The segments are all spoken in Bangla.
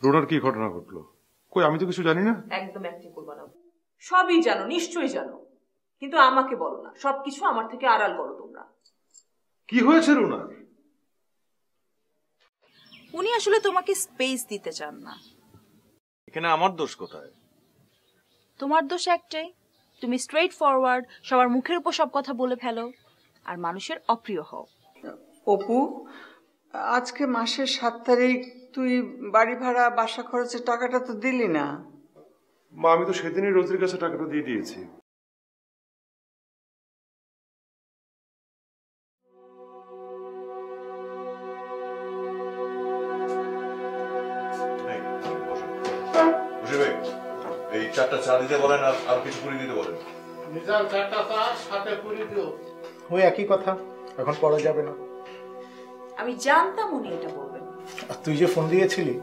রুনার কি ঘটনা ঘটলো? কই, আমি তো কিছু জানি না। একদম অ্যাক্টিং করবা না। সবই জানো, নিশ্চয়ই জানো, কিন্তু আমাকে বলো না। সবকিছু আমার থেকে আড়াল করো তোমরা। কি হয়েছে রুনার? উনি আসলে তোমাকে স্পেস দিতে চান না। এখানে আমার দোষ কোথায়? তোমার দোষ একটাই, তুমি স্ট্রেট ফরওয়ার্ড, সবার মুখের উপর সব কথা বলে ফেলো আর মানুষের অপ্রিয় হও। অপু, আজকে মাসের 7 তারিখ, তুই বাড়ি ভাড়া বাসা খরচের টাকাটা তো দিলি না। মা, আমি তো সেদিনই রোজির কাছে টাকাটা দিয়ে দিয়েছি। এই 4টা চা দিতে বলেন আর কিছু পুরি দিতে বলেন। নিজাম 4টা চা সাথে পুরি দিও। ওই একই কথা, এখন পড়া যাবে না। আমি জানতাম উনি এটা বলবেন। তুই যে ফোন দিয়েছিলি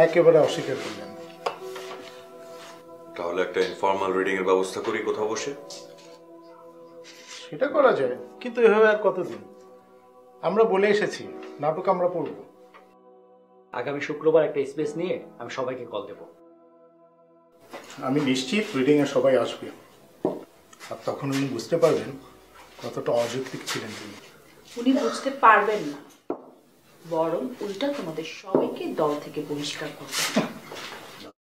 একেবারে অস্বীকার করলেন। তাহলে একটা ইনফর্মাল রিডিং এর ব্যবস্থা করি কোথাও বসে। সেটা করা যায়, কিন্তু এভাবে আর কতদিন? আমরা বলে এসেছি নাটক আমরা পড়ব। আগামী শুক্রবার একটা স্পেস নিয়ে আমি সবাইকে কল দেব। আমি নিশ্চিত রিডিং এ সবাই আসবে, আর তখন উনি বুঝতে পারবেন কতটা অযৌক্তিক ছিলেন তিনি। উনি বুঝতে পারবেন না, বরং উল্টা তোমাদের সবাইকে দল থেকে বহিষ্কার করবেন।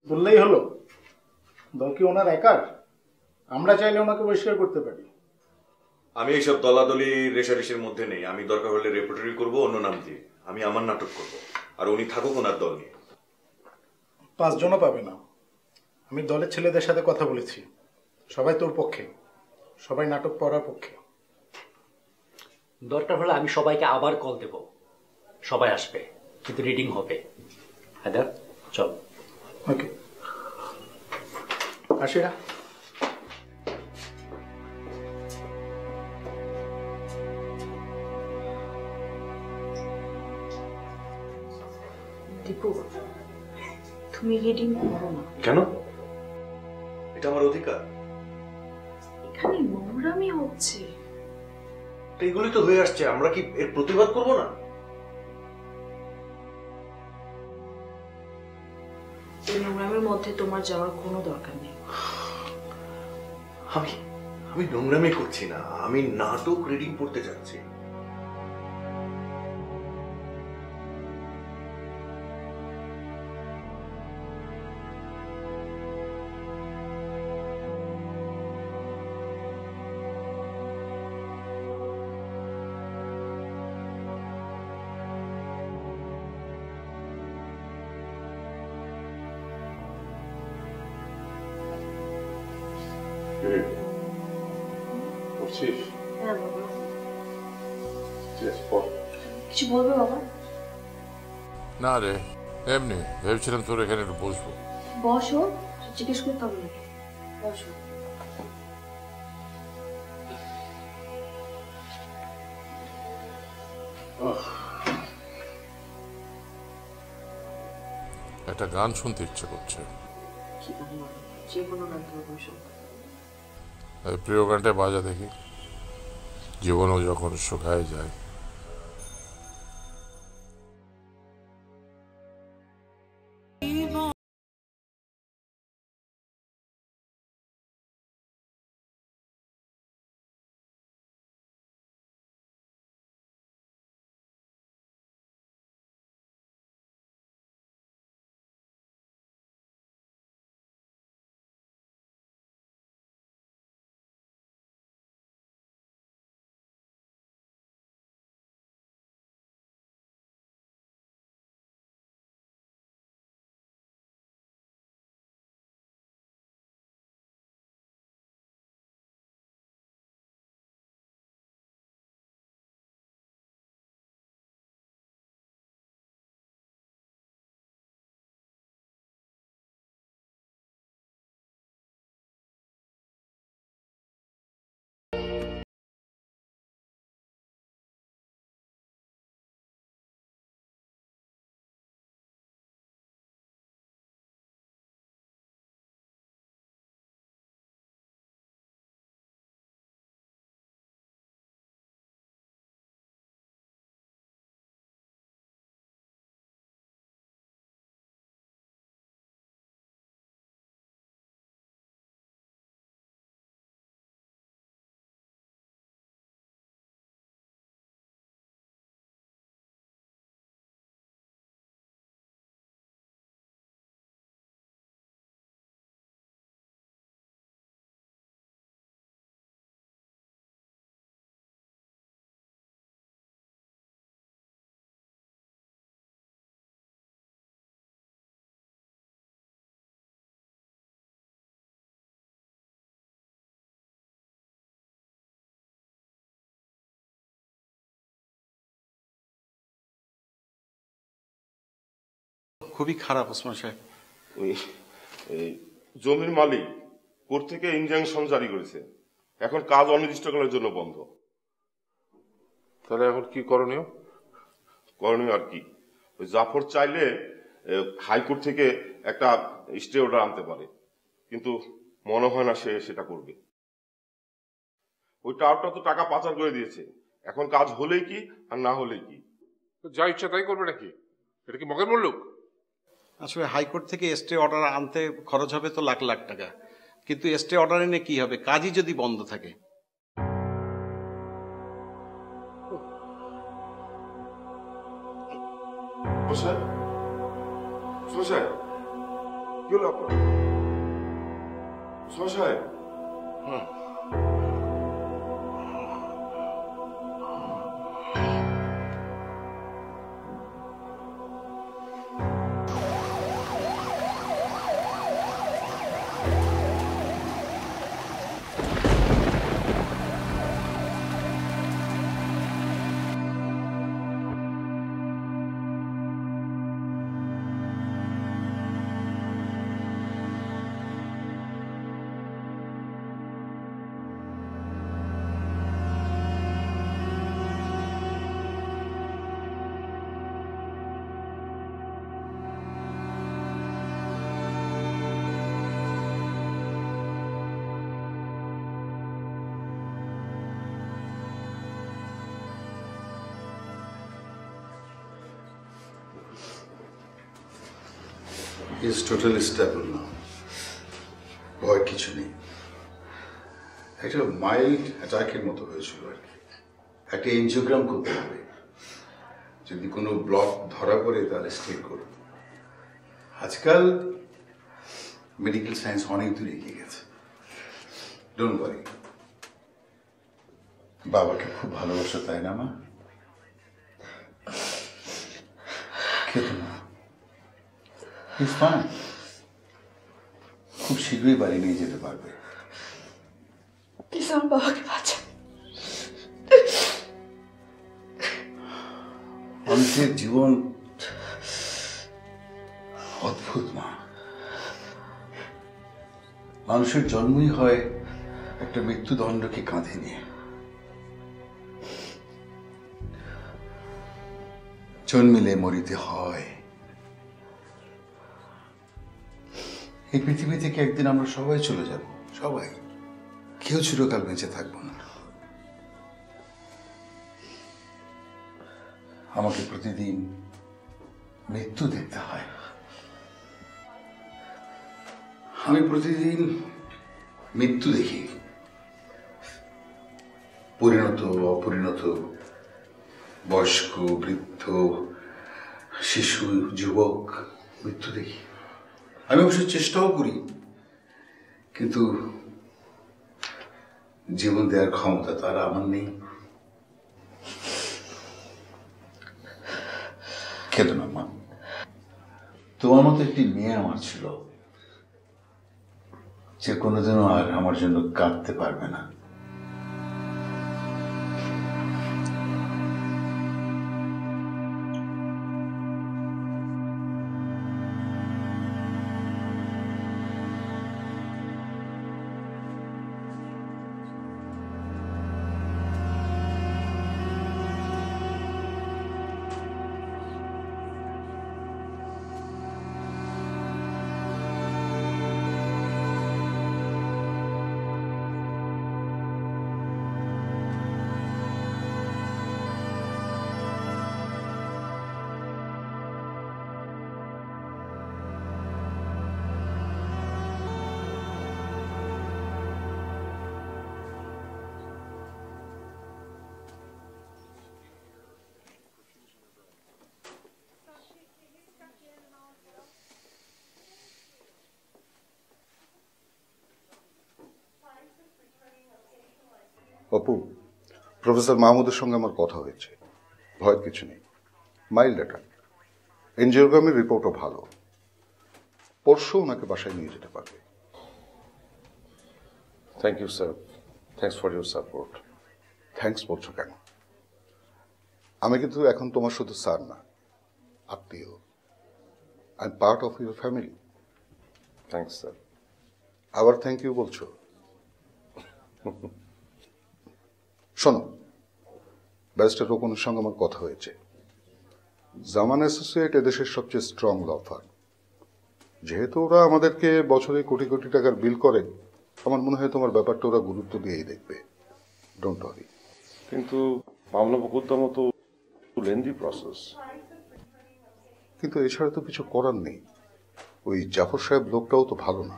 বললেই হলো, দল কি ওনার একার? আমরা চাইলে ওনাকে বহিষ্কার করতে পারি। আমি এইসব দলাদলি রেশারেশির মধ্যে নেই। আমি দরকার হলে রেপার্টরি করব অন্য নাম দিয়ে। আমি আমার নাটক করব, আর উনি থাকুক ওনার দল নিয়ে। 5 জনও পাবে না। আমি দলের ছেলেদের সাথে কথা বলেছি, সবাই তোর পক্ষে, সবাই নাটক পড়ার পক্ষে। দরকার হলে আমি সবাইকে আবার কল দেব, সবাই আসবে, কিন্তু রিডিং হবে। হায়দার, চল। ওকে, আসিরা। দীপু, তুমি রিডিং করো না। কেন? এটা আমার অধিকার। এখানে নোংরামি হচ্ছে। এইগুলি তো হয়ে আসছে, আমরা কি এর প্রতিবাদ করব না? এই নোংরামের মধ্যে তোমার যাওয়ার কোনো দরকার নেই। আমি নোংরামি করছি না, আমি নাটক রিডিং পড়তে যাচ্ছি। হ্যাঁ বাবা। কিছু বলবে বাবা? না রে, এমনি ভেবেছিলাম তোর এখানে একটু বসবো। বসো, জিজ্ঞেস করতে হবে নাকি? বসো। একটা গান শুনতে ইচ্ছে করছে। যে কোনো গান তুমি বসো। প্রিয় গানটা বাজা দেখি। জীবনও যখন শুকায় যায়। খুবই খারাপ ওসমান সাহেব। ওই এই জমির মালিক কোর্ট থেকে ইনজাংশন জারি করেছে, এখন কাজ অনির্দিষ্টকালের জন্য বন্ধ। তাহলে এখন কি করণীয়? করণীয় আর কি, ওই জাফর চাইলে হাইকোর্ট থেকে একটা স্টে অর্ডার আনতে পারে, কিন্তু মনে হয় না সে সেটা করবে। ওই টাওয়ারটা তো টাকা পাচার করে দিয়েছে, এখন কাজ হলেই কি আর না হলেই কি। যা ইচ্ছা তাই করবে নাকি? এটা কি মগের মুল্লুক? আসলে হাইকোর্ট থেকে স্টে অর্ডার আনতে খরচ হবে তো লাখ লাখ টাকা, কিন্তু স্টে অর্ডার এনে কি হবে, কাজই যদি বন্ধ থাকে। কি হলো আপনার? সাহেব ইজ টোটালি স্টেবল না, ভয় কিছু নেই। একটা মাইল্ড অ্যাটাকের মতো হয়েছিল আর কি। একটা এনজিওগ্রাম করতে হবে, যদি কোনো ব্লক ধরা পড়ে তাহলে স্টে করব। আজকাল মেডিকেল সায়েন্স অনেক দূর এগিয়ে গেছে, ডোন্ট ওয়ারি। বাবাকে খুব ভালোবাসো তাই না মা? খেতো না, ইটস ফাইন, খুব শীঘ্রই বাড়ি নিয়ে যেতে পারবে। প্লিজ আমার বাবাকে বাঁচান। মানুষের জীবন অদ্ভুত মা। মানুষের জন্মই হয় একটা মৃত্যুদণ্ডকে কাঁধে নিয়ে। জন্মিলে মরিতে হয়। এই পৃথিবী থেকে একদিন আমরা সবাই চলে যাব, সবাই, কেউ চিরকাল বেঁচে থাকবো না। আমাকে প্রতিদিন মৃত্যু দেখতে হয়। আমি প্রতিদিন মৃত্যু দেখি, পরিণত অপরিণত, বয়স্ক বৃদ্ধ শিশু যুবক, মৃত্যু দেখি। আমি অবশ্য চেষ্টাও করি, কিন্তু জীবন দেওয়ার ক্ষমতা তার আমার নেই। খেতো না মা, তোমার মতো একটি মেয়ে আমার ছিল, যে কোনোদিনও আর আমার জন্য কাঁদতে পারবে না। অপু, প্রফেসর মাহমুদের সঙ্গে আমার কথা হয়েছে, ভয়ের কিছু নেই, মাইল্ড অ্যাটাক, এনজিওগ্রামের রিপোর্টও ভালো, পরশু ওনাকে বাসায় নিয়ে যেতে পারবে। Thank you sir, thanks for your support. Thanks বলছো কেন? আমি কিন্তু এখন তোমার শুধু স্যার না, আত্মীয়। and part of your family. Thanks sir. আবার থ্যাংক ইউ বলছো? শোনো, ব্যারিস্টার রোকনের সঙ্গে আমার কথা হয়েছে। জামান অ্যাসোসিয়েট এদেশের সবচেয়ে স্ট্রং ল ফার্ম। যেহেতু ওরা আমাদেরকে বছরে কোটি কোটি টাকার বিল করে, আমার মনে হয় তোমার ব্যাপারটা ওরা গুরুত্ব দিয়েই দেখবে। Don't worry. কিন্তু মামলা মোকদ্দমা তো লেন্দি প্রসেস। কিন্তু এছাড়া তো কিছু করার নেই। ওই জাফর সাহেব লোকটাও তো ভালো না।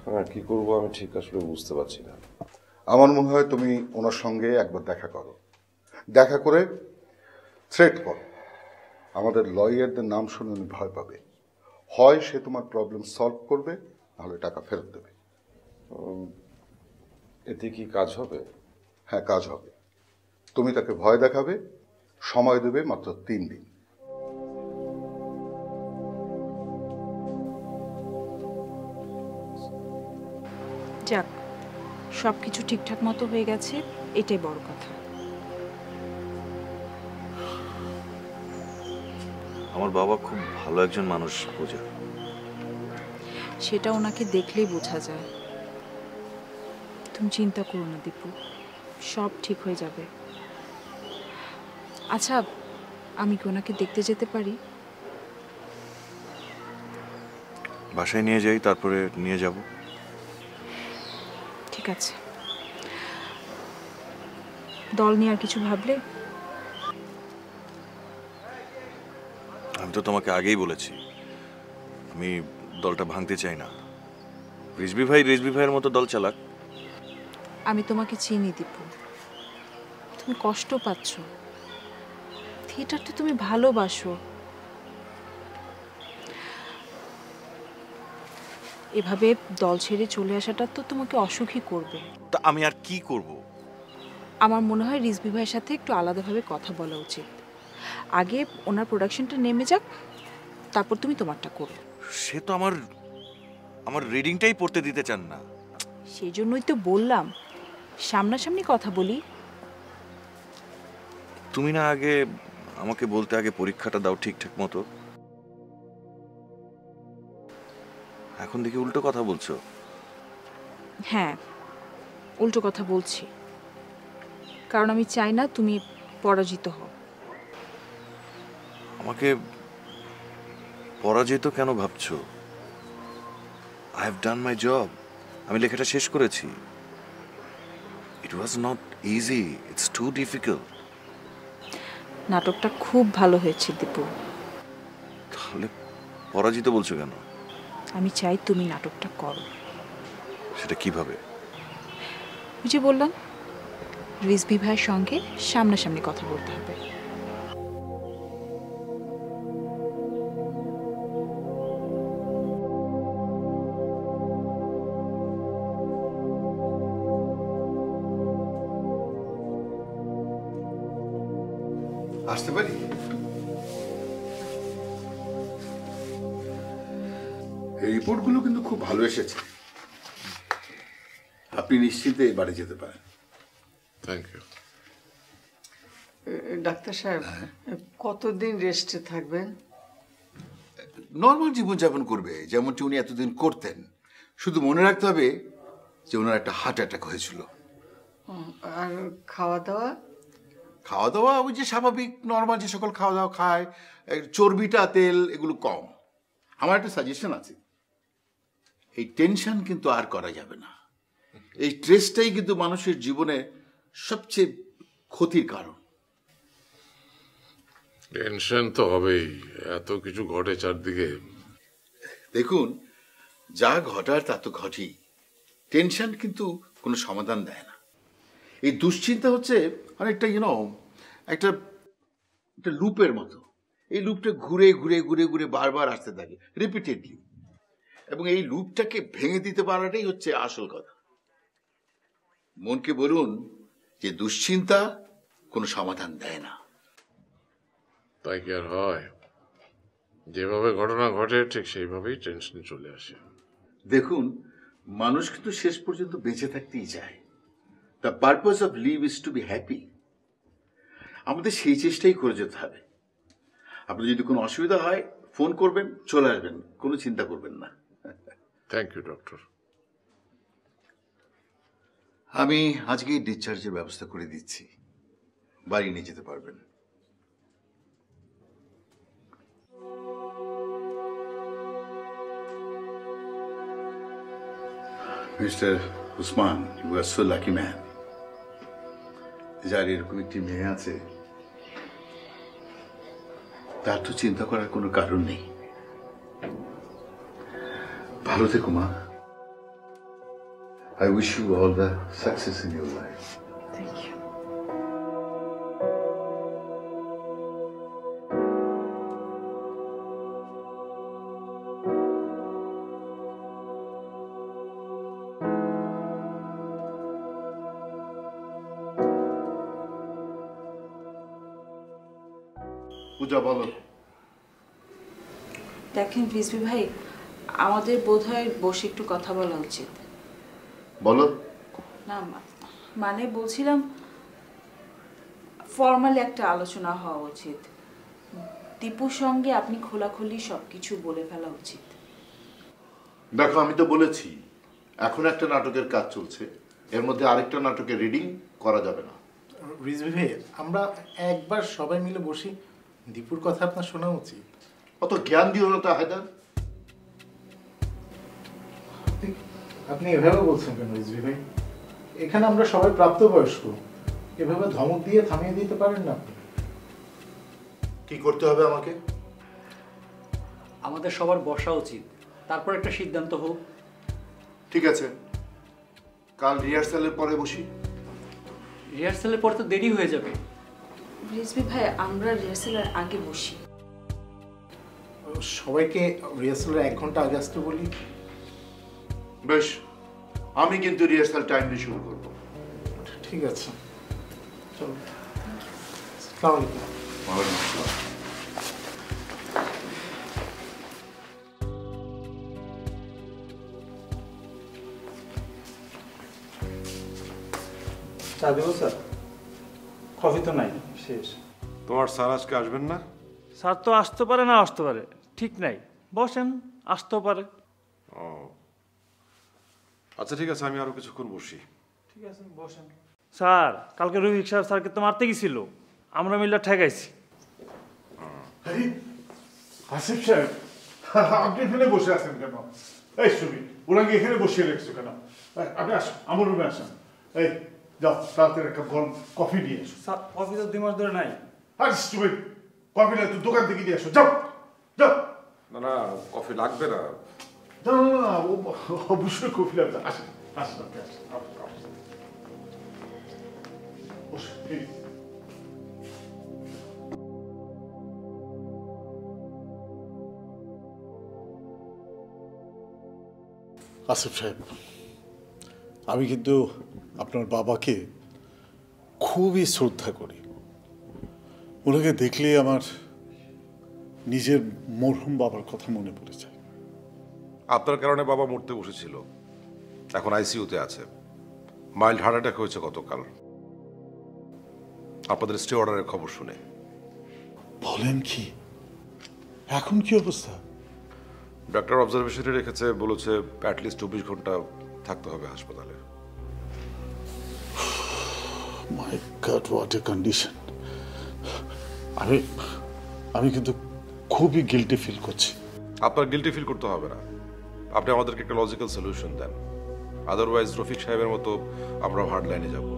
হ্যাঁ, কি করবো আমি ঠিক আসলে বুঝতে পারছি না। আমার মনে হয় তুমি ওনার সঙ্গে একবার দেখা করো, দেখা করে থ্রেট করো। আমাদের লয়ারদের নাম শুনে উনি ভয় পাবে। হয় সে তোমার প্রবলেম সলভ করবে, নাহলে টাকা ফেরত দেবে। এতে কি কাজ হবে? হ্যাঁ, কাজ হবে। তুমি তাকে ভয় দেখাবে, সময় দেবে মাত্র 3 দিন। যাক, সব কিছু ঠিকঠাক মতো হয়ে গেছে, এটাই বড় কথা। আমার বাবা খুব ভালো একজন মানুষ পূজা। সেটা ওনাকে দেখলেই বোঝা যায়। তুমি চিন্তা করো না দীপু, সব ঠিক হয়ে যাবে। আচ্ছা, আমি কি ওনাকে দেখতে যেতে পারি? বাসায় নিয়ে যাই, তারপরে নিয়ে যাব। ঠিক আছে। দল নিয়ে আর কিছু ভাবলে? আমি তো তোমাকে আগেই বলেছি আমি দলটা ভাঙতে চাই না। রিজভি ভাইয়ের মতো দল চালাক। আমি তোমাকে চিনি দীপু, তুমি কষ্ট পাচ্ছ। থিয়েটারটা তুমি ভালোবাসো। এভাবে দল ছেড়ে চলে আসাটা তো তোমাকে অসুখী করবে। তা আমি আর কি করব? আমার মনে হয় রিজভি ভাইয়ের সাথে একটু আলাদাভাবে কথা বলা উচিত। আগে ওনার প্রোডাকশনটা নেমে যাক, তারপর তুমি তোমারটা করো। সে তো আমার রিডিংটাই পড়তে দিতে চান না। সেই জন্যই তো বললাম সামনাসামনি কথা বলি। তুমি না আগে আমাকে বলতে, আগে পরীক্ষাটা দাও ঠিকঠাক মতো। এখন দেখি উল্টো কথা বলছো। হ্যাঁ, উল্টো কথা বলছি, কারণ আমি চাই না তুমি পরাজিত হও। আমাকে পরাজিত কেন ভাবছো? I have done my job. আমি লেখাটা শেষ করেছি। It was not easy, it's too difficult. নাটকটা খুব ভালো হয়েছে দীপু। তাহলে পরাজিত বলছো কেন? আমি চাই তুমি নাটকটা করো। সেটা কিভাবে? ওই যে বললাম, রিজভি ভাইয়ের সঙ্গে সামনাসামনি কথা বলতে হবে। আসতে পারি? এই রিপোর্টগুলো কিন্তু খুব ভালো এসেছে। আপনি নিশ্চিন্তে বাড়ি যেতে পারেন। Thank you. ডাক্তার সাহেব, কতদিন রেস্টে থাকবেন? নর্মাল জীবনযাপন করবে, যেমনটি উনি এতদিন করতেন। শুধু মনে রাখতে হবে যে ওনার একটা হার্ট অ্যাটাক হয়েছিল। আর খাওয়া দাওয়া? খাওয়া দাওয়া ওই যে স্বাভাবিক নর্মাল যে সকল খাওয়া দাওয়া খায়, চর্বিটা, তেল এগুলো কম। আমার একটা সাজেশন আছে, এই টেনশন কিন্তু আর করা যাবে না। এই স্ট্রেসটাই কিন্তু মানুষের জীবনে সবচেয়ে ক্ষতির কারণ। টেনশন তো হবেই, এত কিছু ঘটে চারদিকে। দেখুন, যা ঘটার তা তো ঘটেই। টেনশন কিন্তু কোনো সমাধান দেয় না। এই দুশ্চিন্তা হচ্ছে অনেকটা একটা লুপের মতো। এই লুপটা ঘুরে ঘুরে ঘুরে ঘুরে বারবার আসতে থাকে রিপিটেডলি, এবং এই লুপটাকে ভেঙে দিতে পারাটাই হচ্ছে আসল কথা। মনকে বলুন যে দুশ্চিন্তা কোনো সমাধান দেয় না। তাই কি আর হয়? যেভাবে ঘটনা ঘটে ঠিক সেইভাবেই টেনশন চলে আসে। দেখুন, মানুষ কিন্তু শেষ পর্যন্ত বেঁচে থাকতেই চায়। The purpose of live is to be happy. আমাদের সেই চেষ্টাই করে যেতে হবে। আপনার যদি কোনো অসুবিধা হয় ফোন করবেন, চলে আসবেন, কোনো চিন্তা করবেন না। Thank you doctor. আমি আজকেই ডিসচার্জের ব্যবস্থা করে দিচ্ছি, বাড়ি নিয়ে যেতে পারবেন। Mister Usman, you are so lucky man. যার এরকম একটি মেয়ে আছে তার তো চিন্তা করার কোনো কারণ নেই। ভালো থেকো মা। I wish you all the success in your life. Thank you. পূজা বলো। দেখেন রিজভি ভাই, আমাদের বোধহয় বসে একটু কথা বলা উচিত। বলো। না মানে বলছিলাম ফর্মালি একটা আলোচনা হওয়া উচিত। দীপুর সঙ্গে আপনি খোলাখুলি সবকিছু বলে ফেলা উচিত। দেখো, আমি তো বলেছি এখন একটা নাটকের কাজ চলছে, এর মধ্যে আরেকটা নাটকের রিডিং করা যাবে না। রিজভি ভাই, আমরা একবার সবাই মিলে বসি, দীপুর কথা আপনার শোনা উচিত। অত জ্ঞান দিও না তা হায়দার। আপনি এভাবে বলছেন কেন রিজভি ভাই? এখানে আমরা সবাই প্রাপ্তবয়স্ক, এভাবে ধমক দিয়ে থামিয়ে দিতে পারেন না আপনি? কি করতে হবে আমাকে? আমাদের সবার বসা উচিত, তারপর একটা সিদ্ধান্ত হোক। ঠিক আছে, কাল রিহার্সালের পরে বসি। রিহার্সালের পর তো দেরি হয়ে যাবে। রিজভি ভাই, আমরা রিহার্সালের আগে বসি। সবাইকে রিহার্সালের 1 ঘন্টা আগে আসতে বলি। বেশ, আমি কিন্তু রিহার্সাল টাইমলি শুরু করব। ঠিক আছে, চলো। আসসালামু আলাইকুম। ওয়ালাইকুম আসসালাম। চা দেবো স্যার? কফি তো নাই, শেষ। তোমার স্যার আজকে আসবেন না? স্যার তো আসতে পারে না আসতে পারে, ঠিক নাই। বসেন, আসতেও পারে। ও আচ্ছা, ঠিক আছে, আমি আরো কিছুক্ষণ বসি। ঠিক আছে, বসেন। স্যার, কালকে রফিক সাহেব স্যারকে তো মারতে গেছিল, আমরা মিলে ঠেকাইছি। আসিফ সাহেব, আপনি এখানে বসে আছেন কেন? এই সুমি, ওনাকে এখানে বসিয়ে রেখেছো কেন? আপনি আসুন, আমার রুমে আসেন। এই যাও, তাড়াতাড়ি একটা গরম কফি নিয়ে এসো। স্যার, কফি তো 2 মাস ধরে নাই। আর সুমি, কফি না তুই দোকান থেকে নিয়ে এসো, যাও যাও। না না, কফি লাগবে না। না না না, অবশ্যই কফি লাগবে। আসেন আসেন, আপনি আসেন। বসুন, এই। আসিফ সাহেব, আমি কিন্তু আপনার বাবাকে খুবই শ্রদ্ধা করি। ওনাকে দেখলেই আমার নিজের মরহুম বাবার কথা মনে পড়ে যায়। আপনার কারণে বাবা মরতে বসেছিল, এখন আইসিইউতে আছে। মাইল্ড হার্ট অ্যাটাক হয়েছে গতকাল, আপনাদের স্টে অর্ডারের খবর শুনে। বলেন কি? এখন কি অবস্থা? ডক্টর অবজারভেশনে রেখেছে, বলেছে অ্যাটলিস্ট 24 ঘন্টা থাকতে হবে হাসপাতালে। মাই গড, হোয়াট এ কন্ডিশন। আমি কিন্তু খুবই গিল্টি ফিল করছি। আপনার গিল্টি ফিল করতে হবে না, আপনি আমাদেরকে একটা লজিক্যাল সলিউশন দেন। আদারওয়াইজ রফিক সাহেবের মতো আমরা হার্ড লাইনে যাব।